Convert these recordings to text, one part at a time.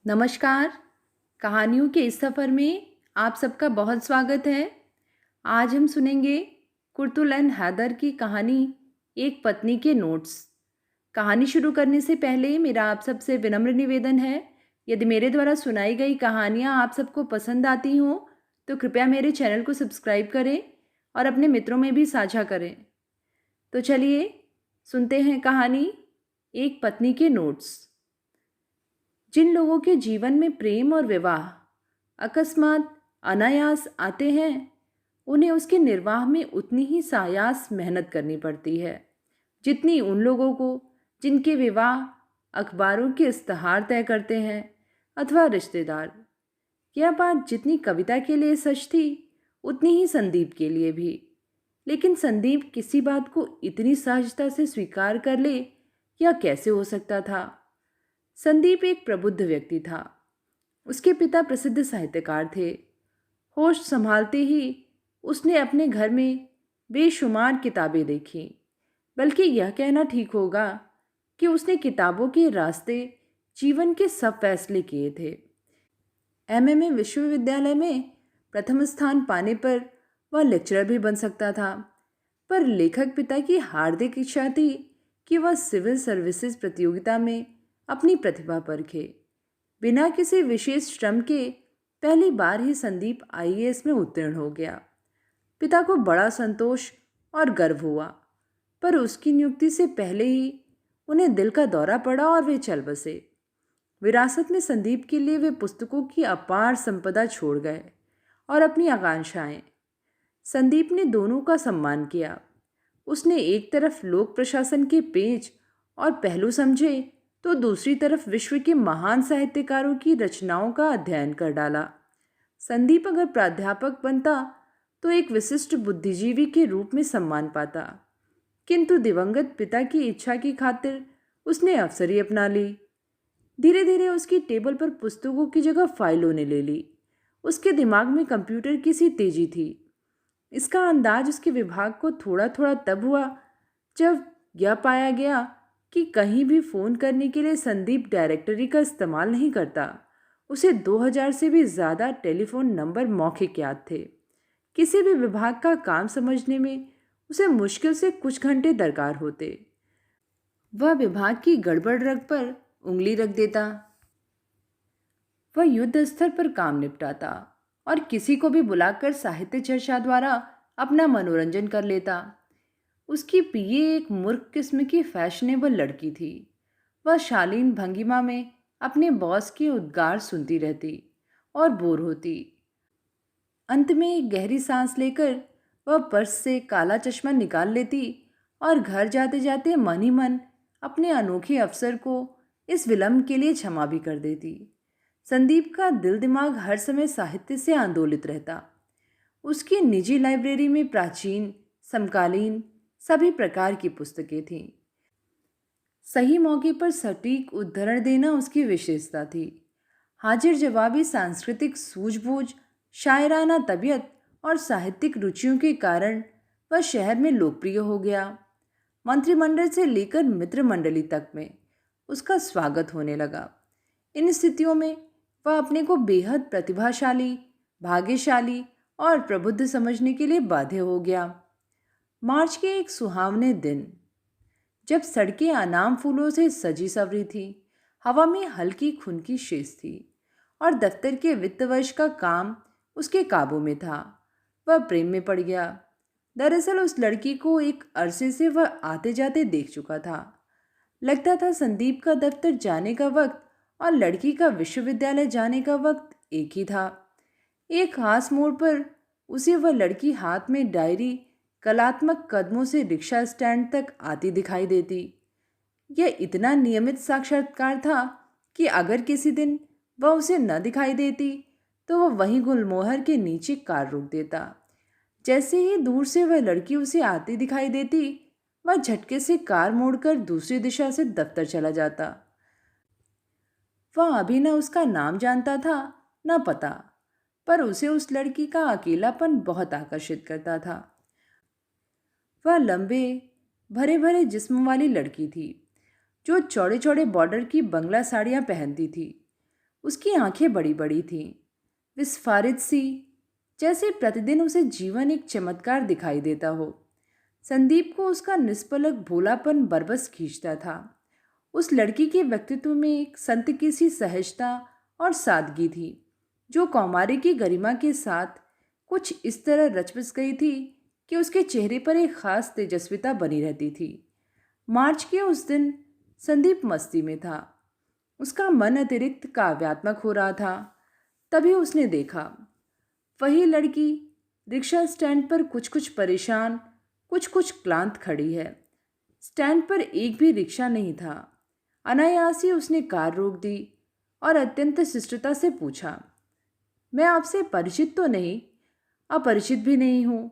नमस्कार। कहानियों के इस सफ़र में आप सबका बहुत स्वागत है। आज हम सुनेंगे कुर्तुल एंड हैदर की कहानी एक पत्नी के नोट्स। कहानी शुरू करने से पहले मेरा आप सबसे विनम्र निवेदन है, यदि मेरे द्वारा सुनाई गई कहानियाँ आप सबको पसंद आती हों तो कृपया मेरे चैनल को सब्सक्राइब करें और अपने मित्रों में भी साझा करें। तो चलिए सुनते हैं कहानी एक पत्नी के नोट्स। जिन लोगों के जीवन में प्रेम और विवाह अकस्मात अनायास आते हैं, उन्हें उसके निर्वाह में उतनी ही सायास मेहनत करनी पड़ती है जितनी उन लोगों को जिनके विवाह अखबारों के इश्तहार तय करते हैं अथवा रिश्तेदार। यह बात जितनी कविता के लिए सच थी उतनी ही संदीप के लिए भी। लेकिन संदीप किसी बात को इतनी सहजता से स्वीकार कर ले, यह कैसे हो सकता था? संदीप एक प्रबुद्ध व्यक्ति था। उसके पिता प्रसिद्ध साहित्यकार थे। होश संभालते ही उसने अपने घर में बेशुमार किताबें देखी। बल्कि यह कहना ठीक होगा कि उसने किताबों के रास्ते जीवन के सब फैसले किए थे। एमए में विश्वविद्यालय में प्रथम स्थान पाने पर वह लेक्चरर भी बन सकता था, पर लेखक पिता की हार्दिक इच्छा थी कि वह सिविल सर्विसेज प्रतियोगिता में अपनी प्रतिभा परखे। बिना किसी विशेष श्रम के पहली बार ही संदीप आईएएस में उत्तीर्ण हो गया। पिता को बड़ा संतोष और गर्व हुआ, पर उसकी नियुक्ति से पहले ही उन्हें दिल का दौरा पड़ा और वे चल बसे। विरासत में संदीप के लिए वे पुस्तकों की अपार संपदा छोड़ गए और अपनी आकांक्षाएं। संदीप ने दोनों का सम्मान किया। उसने एक तरफ लोक प्रशासन के पेच और पहलू समझे तो दूसरी तरफ विश्व के महान साहित्यकारों की रचनाओं का अध्ययन कर डाला। संदीप अगर प्राध्यापक बनता तो एक विशिष्ट बुद्धिजीवी के रूप में सम्मान पाता, किंतु दिवंगत पिता की इच्छा की खातिर उसने अफसरी अपना ली। धीरे धीरे उसकी टेबल पर पुस्तकों की जगह फाइलों ने ले ली। उसके दिमाग में कंप्यूटर की सी तेजी थी। इसका अंदाज उसके विभाग को थोड़ा थोड़ा तब हुआ जब यह पाया गया कि कहीं भी फ़ोन करने के लिए संदीप डायरेक्टरी का इस्तेमाल नहीं करता। उसे 2000 से भी ज़्यादा टेलीफोन नंबर मौखिक याद थे। किसी भी विभाग का काम समझने में उसे मुश्किल से कुछ घंटे दरकार होते। वह विभाग की गड़बड़ रग पर उंगली रख देता। वह युद्ध स्तर पर काम निपटाता और किसी को भी बुलाकर साहित्य चर्चा द्वारा अपना मनोरंजन कर लेता। उसकी पीए एक मूर्ख किस्म की फैशनेबल लड़की थी। वह शालीन भंगिमा में अपने बॉस के उद्गार सुनती रहती और बोर होती। अंत में एक गहरी सांस लेकर वह पर्स से काला चश्मा निकाल लेती और घर जाते जाते मन ही मन अपने अनोखे अवसर को इस विलंब के लिए क्षमा भी कर देती। संदीप का दिल दिमाग हर समय साहित्य से आंदोलित रहता। उसकी निजी लाइब्रेरी में प्राचीन समकालीन सभी प्रकार की पुस्तकें थीं। सही मौके पर सटीक उद्धरण देना उसकी विशेषता थी। हाजिर जवाबी सांस्कृतिक सूझबूझ, शायराना तबीयत और साहित्यिक रुचियों के कारण वह शहर में लोकप्रिय हो गया। मंत्रिमंडल से लेकर मित्र मंडली तक में उसका स्वागत होने लगा। इन स्थितियों में वह अपने को बेहद प्रतिभाशाली, भाग्यशाली और प्रबुद्ध समझने के लिए बाध्य हो गया। मार्च के एक सुहावने दिन, जब सड़कें अनाम फूलों से सजी सवरी थी, हवा में हल्की खुनकी शेष थी और दफ्तर के वित्त वर्ष का काम उसके काबू में था, वह प्रेम में पड़ गया। दरअसल उस लड़की को एक अरसे से वह आते जाते देख चुका था। लगता था संदीप का दफ्तर जाने का वक्त और लड़की का विश्वविद्यालय जाने का वक्त एक ही था। एक खास मोड़ पर उसे वह लड़की हाथ में डायरी कलात्मक कदमों से रिक्शा स्टैंड तक आती दिखाई देती। यह इतना नियमित साक्षात्कार था कि अगर किसी दिन वह उसे न दिखाई देती तो वह वहीं गुलमोहर के नीचे कार रोक देता। जैसे ही दूर से वह लड़की उसे आती दिखाई देती, वह झटके से कार मोड़कर दूसरी दिशा से दफ्तर चला जाता। वह अभी न उसका नाम जानता था न पता, पर उसे उस लड़की का अकेलापन बहुत आकर्षित करता था। वह लंबे भरे भरे जिस्म वाली लड़की थी जो चौड़े चौड़े बॉर्डर की बंगला साड़ियाँ पहनती थी। उसकी आंखें बड़ी बड़ी थीं, विस्फारित सी, जैसे प्रतिदिन उसे जीवन एक चमत्कार दिखाई देता हो। संदीप को उसका निष्पलक भोलापन बरबस खींचता था। उस लड़की के व्यक्तित्व में एक संत की सी सहजता और सादगी थी, जो कौमारी की गरिमा के साथ कुछ इस तरह रच बस गई थी कि उसके चेहरे पर एक खास तेजस्विता बनी रहती थी। मार्च के उस दिन संदीप मस्ती में था। उसका मन अतिरिक्त काव्यात्मक हो रहा था। तभी उसने देखा, वही लड़की रिक्शा स्टैंड पर कुछ कुछ परेशान, कुछ कुछ क्लांत खड़ी है। स्टैंड पर एक भी रिक्शा नहीं था। अनायास ही उसने कार रोक दी और अत्यंत शिष्टता से पूछा, मैं आपसे परिचित तो नहीं, अपरिचित भी नहीं हूँ।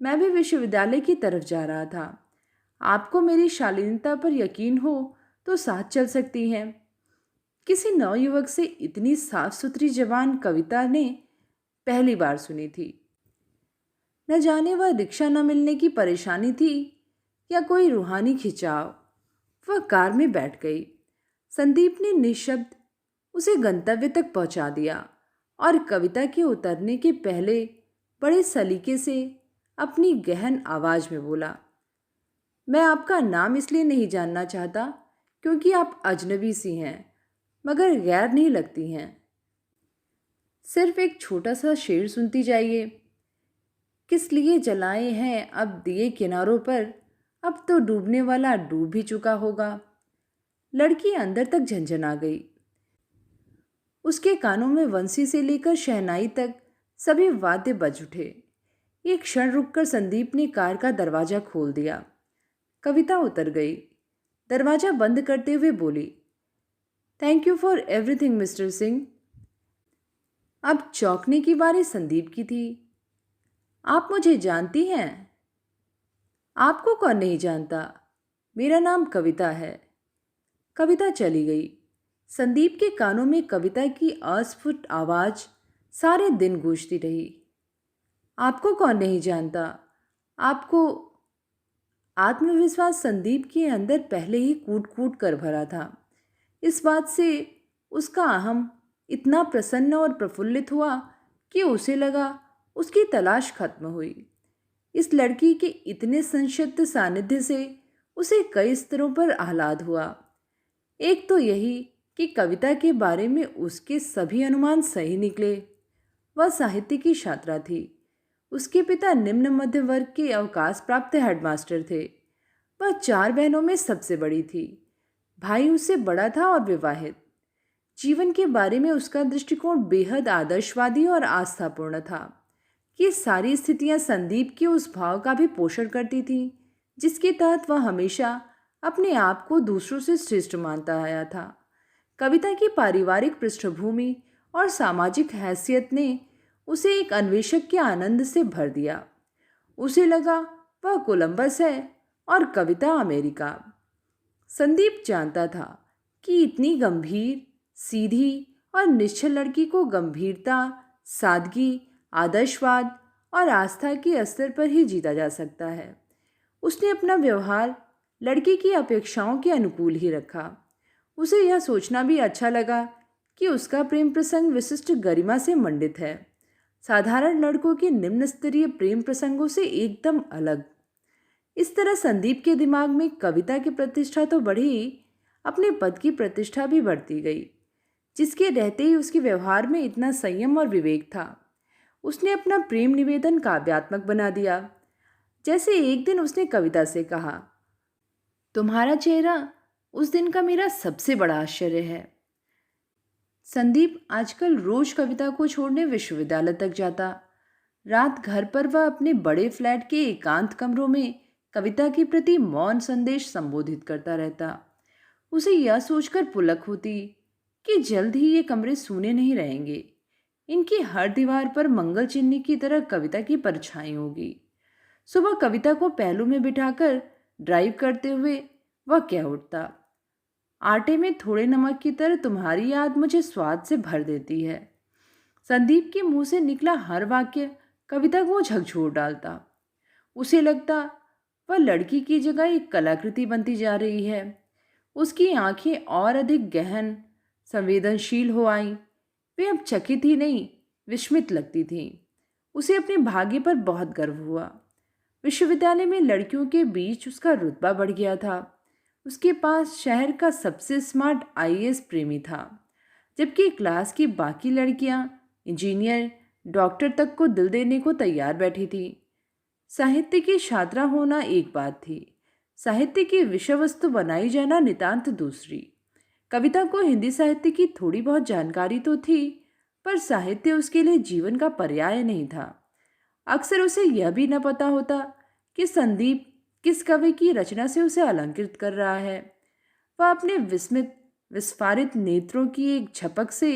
मैं भी विश्वविद्यालय की तरफ जा रहा था। आपको मेरी शालीनता पर यकीन हो तो साथ चल सकती हैं। किसी नवयुवक से इतनी साफ सुथरी जबान कविता ने पहली बार सुनी थी। न जाने वह रिक्शा न मिलने की परेशानी थी या कोई रूहानी खिंचाव। वह कार में बैठ गई। संदीप ने निशब्द उसे गंतव्य तक पहुंचा दिया और कविता के उतरने के पहले बड़े सलीके से अपनी गहन आवाज में बोला, मैं आपका नाम इसलिए नहीं जानना चाहता क्योंकि आप अजनबी सी हैं, मगर गैर नहीं लगती हैं। सिर्फ एक छोटा सा शेर सुनती जाइए। किस लिए जलाए हैं अब दिए किनारों पर, अब तो डूबने वाला डूब भी चुका होगा। लड़की अंदर तक झंझना गई। उसके कानों में वंशी से लेकर शहनाई तक सभी वाद्य बज उठे। एक क्षण रुककर संदीप ने कार का दरवाजा खोल दिया। कविता उतर गई। दरवाजा बंद करते हुए बोली, thank you for everything mister Singh. अब चौंकने की बारी संदीप की थी। आप मुझे जानती हैं? आपको कौन नहीं जानता? मेरा नाम कविता है। कविता चली गई। संदीप के कानों में कविता की अस्फुट आवाज सारे दिन गूंजती रही। आपको कौन नहीं जानता? आपको। आत्मविश्वास संदीप के अंदर पहले ही कूट कूट कर भरा था। इस बात से उसका अहम इतना प्रसन्न और प्रफुल्लित हुआ कि उसे लगा उसकी तलाश खत्म हुई। इस लड़की के इतने संक्षिप्त सानिध्य से उसे कई स्तरों पर आह्लाद हुआ। एक तो यही कि कविता के बारे में उसके सभी अनुमान सही निकले। वह साहित्य की छात्रा थी। उसके पिता निम्न मध्य वर्ग के अवकाश प्राप्त हेडमास्टर थे। वह 4 बहनों में सबसे बड़ी थी। भाई उससे बड़ा था और विवाहित। जीवन के बारे में उसका दृष्टिकोण बेहद आदर्शवादी और आस्थापूर्ण था। ये सारी स्थितियां संदीप के उस भाव का भी पोषण करती थीं, जिसके तहत वह हमेशा अपने आप को दूसरों से श्रेष्ठ मानता आया था। कविता की पारिवारिक पृष्ठभूमि और सामाजिक हैसियत ने उसे एक अन्वेषक के आनंद से भर दिया। उसे लगा वह कोलंबस है और कविता अमेरिका। संदीप जानता था कि इतनी गंभीर, सीधी और निश्चल लड़की को गंभीरता, सादगी, आदर्शवाद और आस्था के स्तर पर ही जीता जा सकता है। उसने अपना व्यवहार लड़की की अपेक्षाओं के अनुकूल ही रखा। उसे यह सोचना भी अच्छा लगा कि उसका प्रेम प्रसंग विशिष्ट गरिमा से मंडित है, साधारण लड़कों के निम्न स्तरीय प्रेम प्रसंगों से एकदम अलग। इस तरह संदीप के दिमाग में कविता की प्रतिष्ठा तो बढ़ी, अपने पद की प्रतिष्ठा भी बढ़ती गई, जिसके रहते ही उसके व्यवहार में इतना संयम और विवेक था। उसने अपना प्रेम निवेदन काव्यात्मक बना दिया। जैसे एक दिन उसने कविता से कहा, तुम्हारा चेहरा उस दिन का मेरा सबसे बड़ा आश्चर्य है। संदीप आजकल रोज कविता को छोड़ने विश्वविद्यालय तक जाता। रात घर पर वह अपने बड़े फ्लैट के एकांत कमरों में कविता के प्रति मौन संदेश संबोधित करता रहता। उसे यह सोचकर पुलक होती कि जल्द ही ये कमरे सूने नहीं रहेंगे। इनकी हर दीवार पर मंगल चिन्ह की तरह कविता की परछाई होगी। सुबह कविता को पहलू में बिठाकर ड्राइव करते हुए वह कह उठता, आटे में थोड़े नमक की तरह तुम्हारी याद मुझे स्वाद से भर देती है। संदीप के मुंह से निकला हर वाक्य कविता को झकझोर डालता। उसे लगता वह लड़की की जगह एक कलाकृति बनती जा रही है। उसकी आंखें और अधिक गहन, संवेदनशील हो आईं। वे अब चकित ही नहीं, विस्मित लगती थीं। उसे अपने भाग्य पर बहुत गर्व हुआ। विश्वविद्यालय में लड़कियों के बीच उसका रुतबा बढ़ गया था। उसके पास शहर का सबसे स्मार्ट आईएएस प्रेमी था, जबकि क्लास की बाकी लड़कियां इंजीनियर, डॉक्टर तक को दिल देने को तैयार बैठी थी। साहित्य की छात्रा होना एक बात थी, साहित्य की विषय वस्तु बनाई जाना नितांत दूसरी। कविता को हिंदी साहित्य की थोड़ी बहुत जानकारी तो थी, पर साहित्य उसके लिए जीवन का पर्याय नहीं था। अक्सर उसे यह भी न पता होता कि संदीप किस कवि की रचना से उसे अलंकृत कर रहा है। वह अपने विस्मित विस्फारित नेत्रों की एक झपक से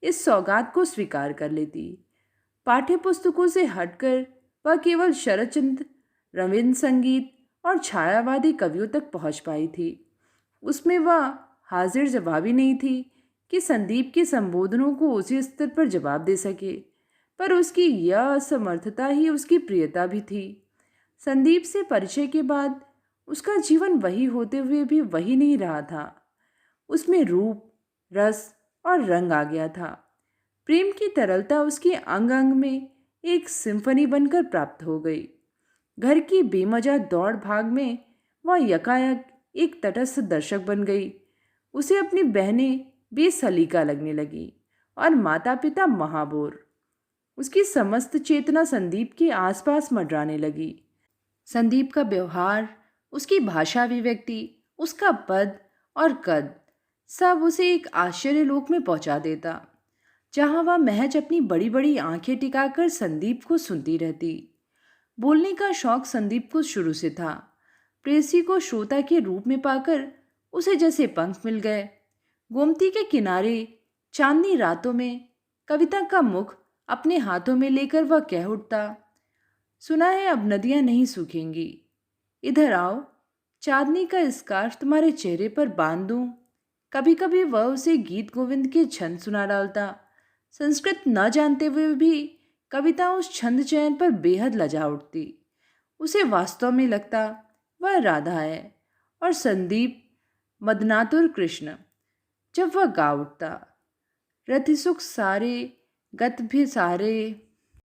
इस सौगात को स्वीकार कर लेती। पाठ्य पुस्तकों से हटकर वह केवल शरदचंद्र, रविंद्र संगीत और छायावादी कवियों तक पहुंच पाई थी। उसमें वह हाजिर जवाबी नहीं थी कि संदीप के संबोधनों को उसी स्तर पर जवाब दे सके, पर उसकी यह असमर्थता ही उसकी प्रियता भी थी। संदीप से परिचय के बाद उसका जीवन वही होते हुए भी वही नहीं रहा था। उसमें रूप, रस और रंग आ गया था। प्रेम की तरलता उसके अंग अंग में एक सिम्फनी बनकर प्राप्त हो गई। घर की बेमजा दौड़ भाग में वह यकायक एक तटस्थ दर्शक बन गई। उसे अपनी बहनें बेसलीका लगने लगी और माता पिता महाबोर। उसकी समस्त चेतना संदीप के आसपास मंडराने लगी। संदीप का व्यवहार, उसकी भाषा अभिव्यक्ति, उसका पद और कद सब उसे एक आश्चर्य लोक में पहुंचा देता, जहां वह महज अपनी बड़ी बड़ी आंखें टिकाकर संदीप को सुनती रहती। बोलने का शौक संदीप को शुरू से था। प्रेयसी को श्रोता के रूप में पाकर उसे जैसे पंख मिल गए। गोमती के किनारे चांदनी रातों में कविता का मुख अपने हाथों में लेकर वह कह उठता, सुना है अब नदियां नहीं सूखेंगी, इधर आओ, चांदनी का स्कार्फ तुम्हारे चेहरे पर बांध दूं। कभी कभी वह उसे गीत गोविंद के छंद सुना डालता। संस्कृत न जानते हुए भी कविता उस छंद चयन पर बेहद लजा उठती। उसे वास्तव में लगता वह राधा है और संदीप मदनातुर कृष्ण। जब वह गा उठता, रति सुख सारे गत भी सारे,